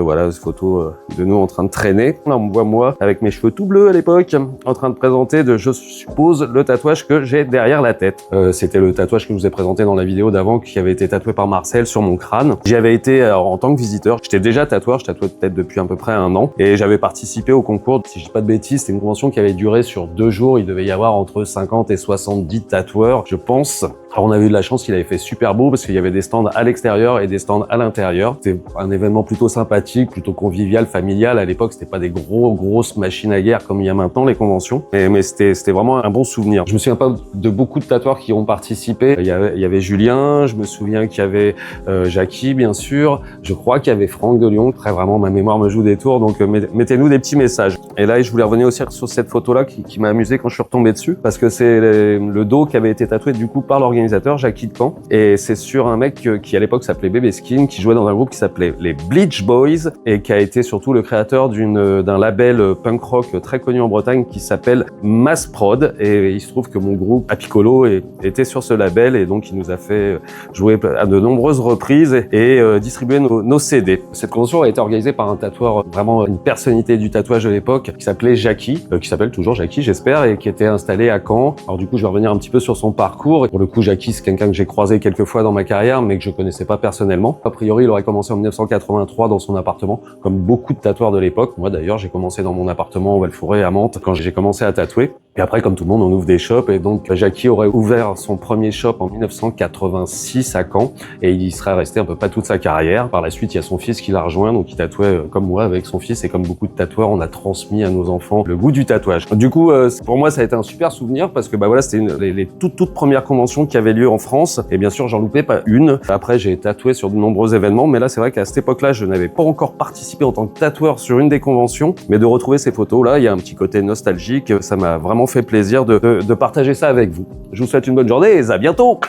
Voilà, cette photo de nous en train de traîner. Là, on me voit moi avec mes cheveux tout bleus à l'époque, en train de présenter, je suppose, le tatouage que j'ai derrière la tête. C'était le tatouage que je vous ai présenté dans la vidéo d'avant, qui avait été tatoué par Marcel sur mon crâne. J'y avais été en tant que visiteur. J'étais déjà tatoueur, je tatouais peut-être depuis à peu près 1 an, et j'avais participé au concours. Si je dis pas de bêtises, c'était une convention qui avait duré sur 2 jours. Il devait y avoir entre 50 et 70 tatoueurs, je pense. Alors on avait eu de la chance qu'il avait fait super beau parce qu'il y avait des stands à l'extérieur et des stands à l'intérieur. C'était un événement plutôt sympathique, plutôt convivial, familial. À l'époque, c'était pas des grosses machines à guerre comme il y a maintenant les conventions, mais c'était vraiment un bon souvenir. Je me souviens pas de beaucoup de tatoueurs qui ont participé. Il y avait Julien, je me souviens qu'il y avait Jackie, bien sûr. Je crois qu'il y avait Franck de Lyon. Après, vraiment, ma mémoire me joue des tours, donc mettez-nous des petits messages. Et là, je voulais revenir aussi sur cette photo-là qui m'a amusé quand je suis retombé dessus, parce que c'est le dos qui avait été tatoué du coup par l'organisateur, Jackie de Caen, et c'est sur un mec qui à l'époque s'appelait Bébé Skin, qui jouait dans un groupe qui s'appelait les Bleach Boys, et qui a été surtout le créateur d'un label punk rock très connu en Bretagne qui s'appelle Mass Prod, et il se trouve que mon groupe Apicolo était sur ce label, et donc il nous a fait jouer à de nombreuses reprises et distribuer nos CD. Cette convention a été organisée par un tatoueur, vraiment une personnalité du tatouage de l'époque, qui s'appelait Jackie, qui s'appelle toujours Jackie j'espère, et qui était installé à Caen. Alors du coup je vais revenir un petit peu sur son parcours. Pour le coup, Jackie, c'est quelqu'un que j'ai croisé quelques fois dans ma carrière, mais que je connaissais pas personnellement. A priori, il aurait commencé en 1983 dans son appartement, comme beaucoup de tatoueurs de l'époque. Moi d'ailleurs, j'ai commencé dans mon appartement au Val-Fouré à Mantes quand j'ai commencé à tatouer. Et après, comme tout le monde, on ouvre des shops, et donc Jackie aurait ouvert son premier shop en 1986 à Caen, et il y serait resté un peu pas toute sa carrière. Par la suite, il y a son fils qui l'a rejoint, donc il tatouait comme moi avec son fils, et comme beaucoup de tatoueurs, on a transmis à nos enfants le goût du tatouage. Du coup, pour moi, ça a été un super souvenir, parce que bah voilà, c'était les toutes premières conventions qui avaient lieu en France, et bien sûr, j'en loupais pas une. Après, j'ai tatoué sur de nombreux événements, mais là, c'est vrai qu'à cette époque-là, je n'avais pas encore participé en tant que tatoueur sur une des conventions, mais de retrouver ces photos-là, il y a un petit côté nostalgique, ça m'a vraiment fait plaisir de partager ça avec vous. Je vous souhaite une bonne journée et à bientôt!